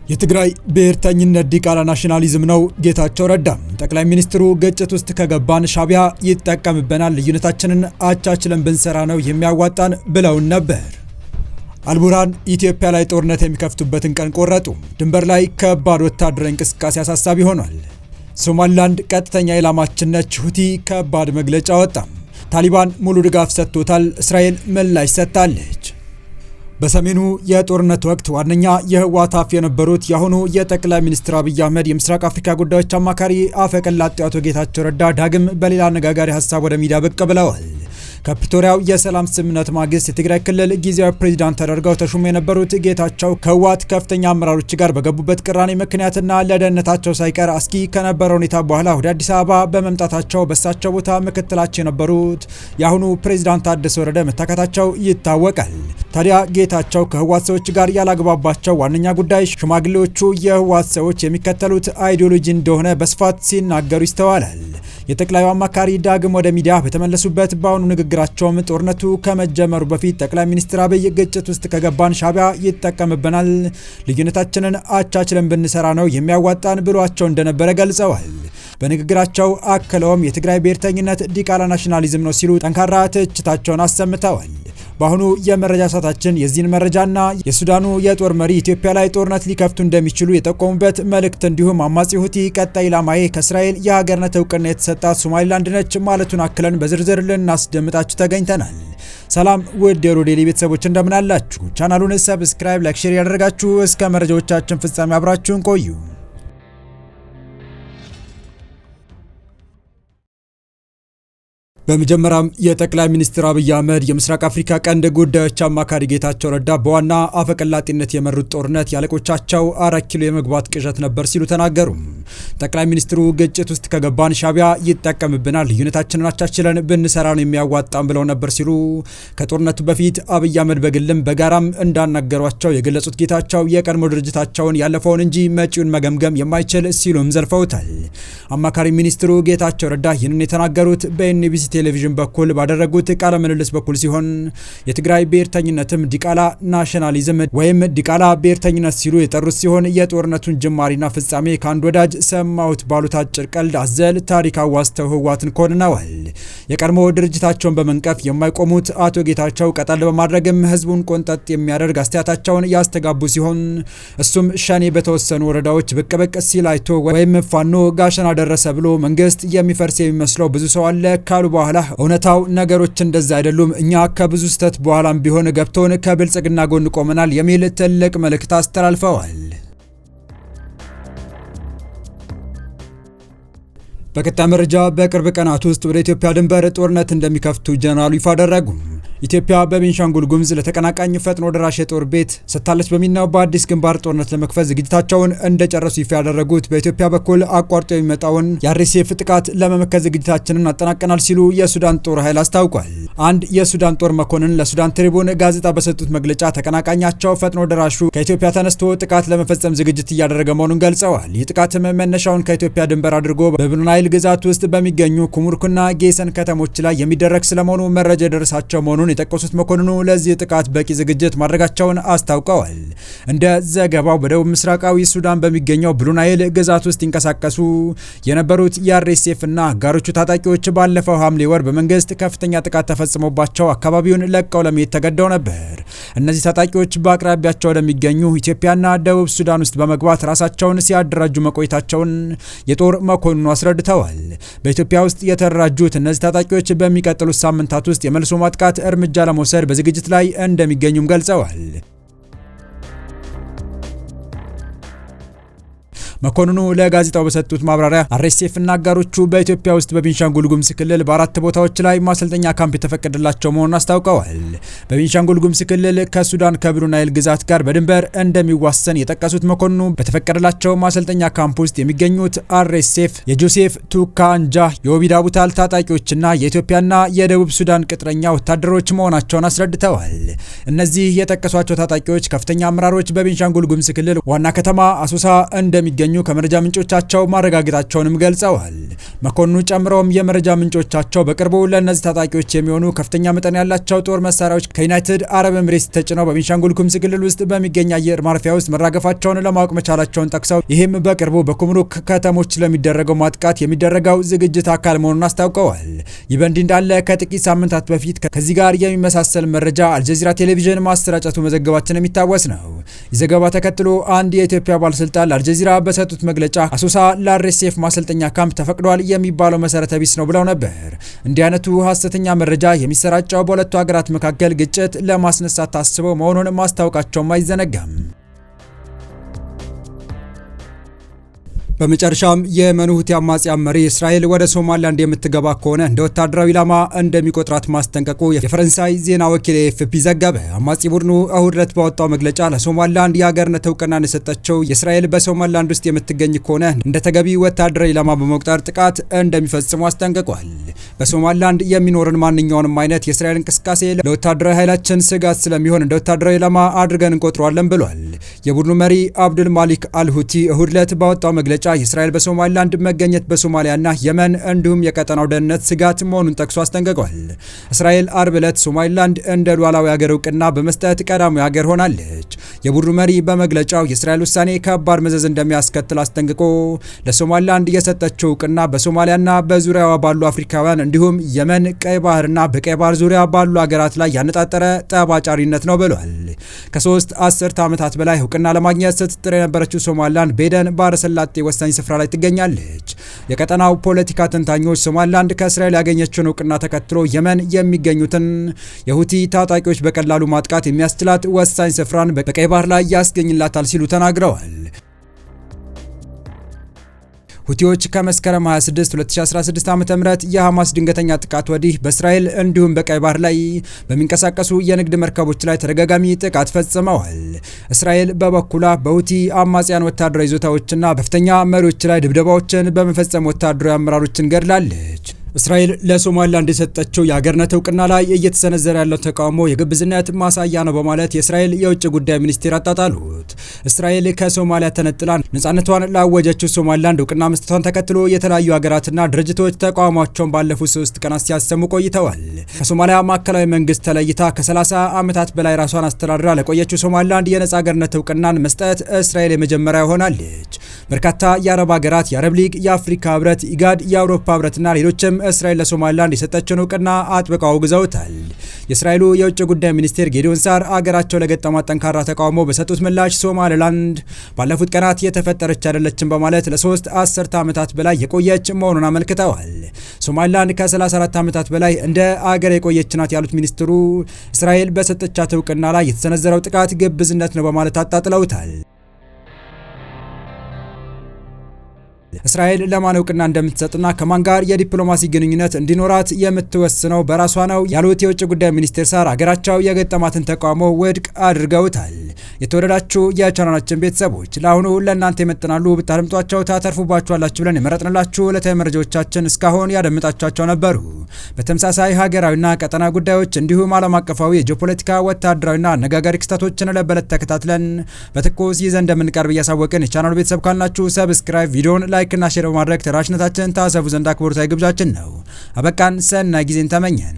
የትግራይ ብሔርተኝነት ዲቃላ ናሽናሊዝም ነው ጌታቸው ረዳ። ጠቅላይ ሚኒስትሩ ግጭት ውስጥ ከገባን ሻቢያ ይጠቀምበናል፣ ልዩነታችንን አቻችለን ብንሰራ ነው የሚያዋጣን ብለውን ነበር። አልቡርሃን ኢትዮጵያ ላይ ጦርነት የሚከፍቱበትን ቀን ቆረጡ። ድንበር ላይ ከባድ ወታደራዊ እንቅስቃሴ አሳሳቢ ሆኗል። ሶማሊላንድ ቀጥተኛ ኢላማችን ነች፣ ሁቲ ከባድ መግለጫ ወጣ። ታሊባን ሙሉ ድጋፍ ሰጥቶታል፣ እስራኤል ምላሽ ሰጥታለች። በሰሜኑ የጦርነት ወቅት ዋነኛ የህወሓት አፍ የነበሩት የአሁኑ የጠቅላይ ሚኒስትር አብይ አህመድ የምስራቅ አፍሪካ ጉዳዮች አማካሪ አፈቀላጤው አቶ ጌታቸው ረዳ ዳግም በሌላ አነጋጋሪ ሀሳብ ወደ ሚዲያ ብቅ ብለዋል። ከፕሪቶሪያው የሰላም ስምምነት ማግስት የትግራይ ክልል ጊዜያዊ ፕሬዝዳንት ተደርገው ተሹሞ የነበሩት ጌታቸው ከህወሓት ከፍተኛ አመራሮች ጋር በገቡበት ቅራኔ ምክንያትና ለደህንነታቸው ሳይቀር አስጊ ከነበረ ሁኔታ በኋላ ወደ አዲስ አበባ በመምጣታቸው በሳቸው ቦታ ምክትላቸው የነበሩት የአሁኑ ፕሬዝዳንት ታደሰ ወረደ መታከታቸው ይታወቃል። ታዲያ ጌታቸው ከህወሓት ሰዎች ጋር ያላግባባቸው ዋነኛ ጉዳይ ሽማግሌዎቹ የህወሓት ሰዎች የሚከተሉት አይዲዮሎጂ እንደሆነ በስፋት ሲናገሩ ይስተዋላል። የጠቅላዩ አማካሪ ዳግም ወደ ሚዲያ በተመለሱበት በአሁኑ ንግግራቸውም ጦርነቱ ከመጀመሩ በፊት ጠቅላይ ሚኒስትር አብይ ግጭት ውስጥ ከገባን ሻቢያ ይጠቀምበናል፣ ልዩነታችንን አቻችለን ብንሰራ ነው የሚያዋጣን ብሏቸው እንደነበረ ገልጸዋል። በንግግራቸው አክለውም የትግራይ ብሔርተኝነት ዲቃላ ናሽናሊዝም ነው ሲሉ ጠንካራ ትችታቸውን አሰምተዋል። በአሁኑ የመረጃ ሰዓታችን የዚህን መረጃና የሱዳኑ የጦር መሪ ኢትዮጵያ ላይ ጦርነት ሊከፍቱ እንደሚችሉ የጠቆሙበት መልእክት እንዲሁም አማጺ ሁቲ ቀጣይ ኢላማዬ ከእስራኤል የሀገርነት እውቅና የተሰጣት ሶማሊላንድ ነች ማለቱን አክለን በዝርዝር ልናስደምጣችሁ ተገኝተናል። ሰላም ውድ የሮዴሊ ቤተሰቦች እንደምን አላችሁ? ቻናሉን ሰብስክራይብ፣ ላይክ፣ ሼር ያደረጋችሁ እስከ መረጃዎቻችን ፍጻሜ አብራችሁን ቆዩ። በመጀመሪያም የጠቅላይ ሚኒስትር አብይ አህመድ የምስራቅ አፍሪካ ቀንድ ጉዳዮች አማካሪ ጌታቸው ረዳ በዋና አፈቀላጤነት የመሩት ጦርነት ያለቆቻቸው 4 ኪሎ የመግባት ቅዠት ነበር ሲሉ ተናገሩ። ጠቅላይ ሚኒስትሩ ግጭት ውስጥ ከገባን ሻቢያ ይጠቀምብናል፣ ልዩነታችንን አቻችለን ብንሰራ ነው የሚያዋጣን ብለው ነበር ሲሉ ከጦርነቱ በፊት አብይ አህመድ በግልም በጋራም እንዳናገሯቸው የገለጹት ጌታቸው የቀድሞ ድርጅታቸውን ያለፈውን እንጂ መጪውን መገምገም የማይችል ሲሉም ዘልፈውታል። አማካሪ ሚኒስትሩ ጌታቸው ረዳ ይህንን የተናገሩት በኤንቢሲ ቴሌቪዥን በኩል ባደረጉት ቃለ ምልልስ በኩል ሲሆን የትግራይ ብሔርተኝነትም ዲቃላ ናሽናሊዝም ወይም ዲቃላ ብሔርተኝነት ሲሉ የጠሩት ሲሆን የጦርነቱን ጅማሪና ፍጻሜ ከአንድ ወዳጅ ሰማሁት ባሉት አጭር ቀልድ አዘል ታሪክ አዋስተው ህወሓትን ኮንነዋል። የቀድሞ ድርጅታቸውን በመንቀፍ የማይቆሙት አቶ ጌታቸው ቀጠል በማድረግም ህዝቡን ቆንጠጥ የሚያደርግ አስተያየታቸውን ያስተጋቡ ሲሆን እሱም ሸኔ በተወሰኑ ወረዳዎች ብቅ ብቅ ሲል አይቶ ወይም ፋኖ ጋሸና ደረሰ ብሎ መንግስት የሚፈርስ የሚመስለው ብዙ ሰው አለ ካሉ በኋላ እውነታው ነገሮች እንደዛ አይደሉም፣ እኛ ከብዙ ስህተት በኋላም ቢሆን ገብቶን ከብልጽግና ጎን ቆመናል የሚል ትልቅ መልእክት አስተላልፈዋል። በቀጣይ መረጃ በቅርብ ቀናት ውስጥ ወደ ኢትዮጵያ ድንበር ጦርነት እንደሚከፍቱ ጀነራሉ ይፋ አደረጉ። ኢትዮጵያ በቤንሻንጉል ጉሙዝ ለተቀናቃኝ ፈጥኖ ደራሽ የጦር ቤት ሰጥታለች በሚናው በአዲስ ግንባር ጦርነት ለመክፈት ዝግጅታቸውን እንደጨረሱ ይፋ ያደረጉት በኢትዮጵያ በኩል አቋርጦ የሚመጣውን የአርኤስኤፍ ጥቃት ለመመከት ዝግጅታችንን አጠናቀናል ሲሉ የሱዳን ጦር ኃይል አስታውቋል። አንድ የሱዳን ጦር መኮንን ለሱዳን ትሪቡን ጋዜጣ በሰጡት መግለጫ ተቀናቃኛቸው ፈጥኖ ደራሹ ከኢትዮጵያ ተነስቶ ጥቃት ለመፈጸም ዝግጅት እያደረገ መሆኑን ገልጸዋል። ይህ ጥቃትም መነሻውን ከኢትዮጵያ ድንበር አድርጎ በብሉ ናይል ግዛት ውስጥ በሚገኙ ኩሙርክና ጌሰን ከተሞች ላይ የሚደረግ ስለመሆኑ መረጃ የደረሳቸው መሆኑን የጠቀሱት መኮንኑ ለዚህ ጥቃት በቂ ዝግጅት ማድረጋቸውን አስታውቀዋል። እንደ ዘገባው በደቡብ ምስራቃዊ ሱዳን በሚገኘው ብሉ ናይል ግዛት ውስጥ ይንቀሳቀሱ የነበሩት የአርኤስኤፍ እና አጋሮቹ ታጣቂዎች ባለፈው ሐምሌ ወር በመንግስት ከፍተኛ ጥቃት ተፈጽሞባቸው አካባቢውን ለቀው ለመሄድ ተገደው ነበር። እነዚህ ታጣቂዎች በአቅራቢያቸው ወደሚገኙ ኢትዮጵያና ደቡብ ሱዳን ውስጥ በመግባት ራሳቸውን ሲያደራጁ መቆየታቸውን የጦር መኮንኑ አስረድተዋል። በኢትዮጵያ ውስጥ የተደራጁት እነዚህ ታጣቂዎች በሚቀጥሉት ሳምንታት ውስጥ የመልሶ ማጥቃት እርምጃ ለመውሰድ በዝግጅት ላይ እንደሚገኙም ገልጸዋል። መኮንኑ ለጋዜጣው በሰጡት ማብራሪያ አርኤስኤፍ እና አጋሮቹ በኢትዮጵያ ውስጥ በቤንሻንጉል ጉሙዝ ክልል በ4 ቦታዎች ላይ ማሰልጠኛ ካምፕ የተፈቀደላቸው መሆኑን አስታውቀዋል። በቤንሻንጉል ጉሙዝ ክልል ከሱዳን ከብሉ ናይል ግዛት ጋር በድንበር እንደሚዋሰን የጠቀሱት መኮንኑ በተፈቀደላቸው ማሰልጠኛ ካምፕ ውስጥ የሚገኙት አርኤስኤፍ፣ የጆሴፍ ቱካንጃ፣ የኦቢዳቡታል ታጣቂዎችና የኢትዮጵያና የደቡብ ሱዳን ቅጥረኛ ወታደሮች መሆናቸውን አስረድተዋል። እነዚህ የጠቀሷቸው ታጣቂዎች ከፍተኛ አመራሮች በቤንሻንጉል ጉሙዝ ክልል ዋና ከተማ አሶሳ እንደሚገኙ እንደሚገኙ ከመረጃ ምንጮቻቸው ማረጋገጣቸውንም ገልጸዋል። መኮንኑ ጨምረውም የመረጃ ምንጮቻቸው በቅርቡ ለእነዚህ ታጣቂዎች የሚሆኑ ከፍተኛ መጠን ያላቸው ጦር መሳሪያዎች ከዩናይትድ አረብ ኤምሬትስ ተጭነው በቤንሻንጉል ጉሙዝ ክልል ውስጥ በሚገኝ አየር ማረፊያ ውስጥ መራገፋቸውን ለማወቅ መቻላቸውን ጠቅሰው ይህም በቅርቡ በኩምሩክ ከተሞች ለሚደረገው ማጥቃት የሚደረገው ዝግጅት አካል መሆኑን አስታውቀዋል። ይህ በእንዲህ እንዳለ ከጥቂት ሳምንታት በፊት ከዚህ ጋር የሚመሳሰል መረጃ አልጀዚራ ቴሌቪዥን ማሰራጨቱ መዘገባችን የሚታወስ ነው። ይህ ዘገባ ተከትሎ አንድ የኢትዮጵያ ባለስልጣን ለአልጀዚራ በሰጡት መግለጫ አሶሳ ለአርኤስኤፍ ማሰልጠኛ ካምፕ ተፈቅዷል የሚባለው መሰረተ ቢስ ነው ብለው ነበር። እንዲህ አይነቱ ሐሰተኛ መረጃ የሚሰራጨው በሁለቱ ሀገራት መካከል ግጭት ለማስነሳት ታስበው መሆኑን ማስታወቃቸውም አይዘነጋም። በመጨረሻም የየመኑ ሁቲ አማጽያን መሪ እስራኤል ወደ ሶማሊላንድ የምትገባ ከሆነ እንደ ወታደራዊ ኢላማ እንደሚቆጥራት ማስጠንቀቁ የፈረንሳይ ዜና ወኪል ኤኤፍፒ ዘገበ። አማጺ ቡድኑ እሁድ ዕለት ባወጣው መግለጫ ለሶማሊላንድ የሀገርነት እውቅናን የሰጠችው የእስራኤል በሶማሊላንድ ውስጥ የምትገኝ ከሆነ እንደ ተገቢ ወታደራዊ ኢላማ በመቁጠር ጥቃት እንደሚፈጽሙ አስጠንቅቋል። በሶማሊላንድ የሚኖርን ማንኛውንም አይነት የእስራኤል እንቅስቃሴ ለወታደራዊ ኃይላችን ስጋት ስለሚሆን እንደ ወታደራዊ ኢላማ አድርገን እንቆጥረዋለን ብሏል። የቡድኑ መሪ አብዱል ማሊክ አልሁቲ እሁድ ዕለት ባወጣው መግለጫ የእስራኤል በሶማሊላንድ መገኘት በሶማሊያና የመን እንዲሁም የቀጠናው ደህንነት ስጋት መሆኑን ጠቅሶ አስጠንቅቋል። እስራኤል አርብ ዕለት ሶማሊላንድ እንደ ሉዓላዊ ሀገር እውቅና በመስጠት ቀዳሚው ሀገር ሆናለች። የቡድኑ መሪ በመግለጫው የእስራኤል ውሳኔ ከባድ መዘዝ እንደሚያስከትል አስጠንቅቆ ለሶማሊላንድ የሰጠችው እውቅና በሶማሊያና በዙሪያዋ ባሉ አፍሪካውያን እንዲሁም የመን፣ ቀይ ባህርና በቀይ ባህር ዙሪያ ባሉ ሀገራት ላይ ያነጣጠረ ጠባጫሪነት ነው ብሏል። ከ3 አስርት ዓመታት በላይ እውቅና ለማግኘት ስትጥር የነበረችው ሶማሊላንድ በኤደን ባህረ ሰላጤ ወሳኝ ስፍራ ላይ ትገኛለች። የቀጠናው ፖለቲካ ተንታኞች ሶማሊላንድ ከእስራኤል ያገኘችውን እውቅና ተከትሎ የመን የሚገኙትን የሁቲ ታጣቂዎች በቀላሉ ማጥቃት የሚያስችላት ወሳኝ ስፍራን በቀይ ባህር ላይ ያስገኝላታል ሲሉ ተናግረዋል። ሁቲዎች ከመስከረም 26 2016 ዓ.ም የሐማስ ድንገተኛ ጥቃት ወዲህ በእስራኤል እንዲሁም በቀይ ባህር ላይ በሚንቀሳቀሱ የንግድ መርከቦች ላይ ተደጋጋሚ ጥቃት ፈጽመዋል። እስራኤል በበኩሏ በሁቲ አማጽያን ወታደራዊ ይዞታዎችና በከፍተኛ መሪዎች ላይ ድብደባዎችን በመፈጸም ወታደራዊ አመራሮችን ገድላለች። እስራኤል ለሶማሊላንድ የሰጠችው የሀገርነት እውቅና ላይ እየተሰነዘረ ያለው ተቃውሞ የግብዝነት ማሳያ ነው በማለት የእስራኤል የውጭ ጉዳይ ሚኒስቴር አጣጣሉት። እስራኤል ከሶማሊያ ተነጥላ ነጻነቷን ላወጀችው ሶማሊላንድ እውቅና መስጠቷን ተከትሎ የተለያዩ ሀገራትና ድርጅቶች ተቃውሟቸውን ባለፉት 3 ቀናት ሲያሰሙ ቆይተዋል። ከሶማሊያ ማዕከላዊ መንግስት ተለይታ ከ30 ዓመታት በላይ ራሷን አስተዳድራ ለቆየችው ሶማሊላንድ የነጻ ሀገርነት እውቅናን መስጠት እስራኤል የመጀመሪያ ሆናለች። በርካታ የአረብ ሀገራት፣ የአረብ ሊግ፣ የአፍሪካ ህብረት፣ ኢጋድ፣ የአውሮፓ ህብረትና ሌሎችም እስራኤል ለሶማሊላንድ የሰጠችውን እውቅና አጥብቀው አውግዘውታል። የእስራኤሉ የውጭ ጉዳይ ሚኒስቴር ጌዲዮን ሳር አገራቸው ለገጠማት ጠንካራ ተቃውሞ በሰጡት ምላሽ ሶማሊላንድ ባለፉት ቀናት የተፈጠረች አይደለችም በማለት ለ3 አስርት ዓመታት በላይ የቆየች መሆኑን አመልክተዋል። ሶማሊላንድ ከ34 ዓመታት በላይ እንደ አገር የቆየች ናት ያሉት ሚኒስትሩ እስራኤል በሰጠቻት እውቅና ላይ የተሰነዘረው ጥቃት ግብዝነት ነው በማለት አጣጥለውታል። እስራኤል ለማን እውቅና እንደምትሰጥና ከማን ጋር የዲፕሎማሲ ግንኙነት እንዲኖራት የምትወስነው በራሷ ነው ያሉት የውጭ ጉዳይ ሚኒስቴር ሳር አገራቸው የገጠማትን ተቃውሞ ውድቅ አድርገውታል። የተወደዳችሁ የቻናላችን ቤተሰቦች ለአሁኑ ለእናንተ ይመጥናሉ ብታደምጧቸው ታተርፉባችኋላችሁ ብለን የመረጥንላችሁ ዕለታዊ መረጃዎቻችን እስካሁን ያደምጣችኋቸው ነበሩ። በተመሳሳይ ሀገራዊና ቀጠና ጉዳዮች እንዲሁም ዓለም አቀፋዊ የጂኦፖለቲካ ወታደራዊና አነጋጋሪ ክስተቶችን ለበለት ተከታትለን በትኩስ ይዘን እንደምንቀርብ እያሳወቅን የቻናሉ ቤተሰብ ካልናችሁ ሰብስክራይብ፣ ቪዲዮን ላይክ እና ሼር በማድረግ ተደራሽነታችንን ታሰፉ ዘንድ አክብሮታዊ ግብዣችን ነው። አበቃን። ሰናይ ጊዜን ተመኘን።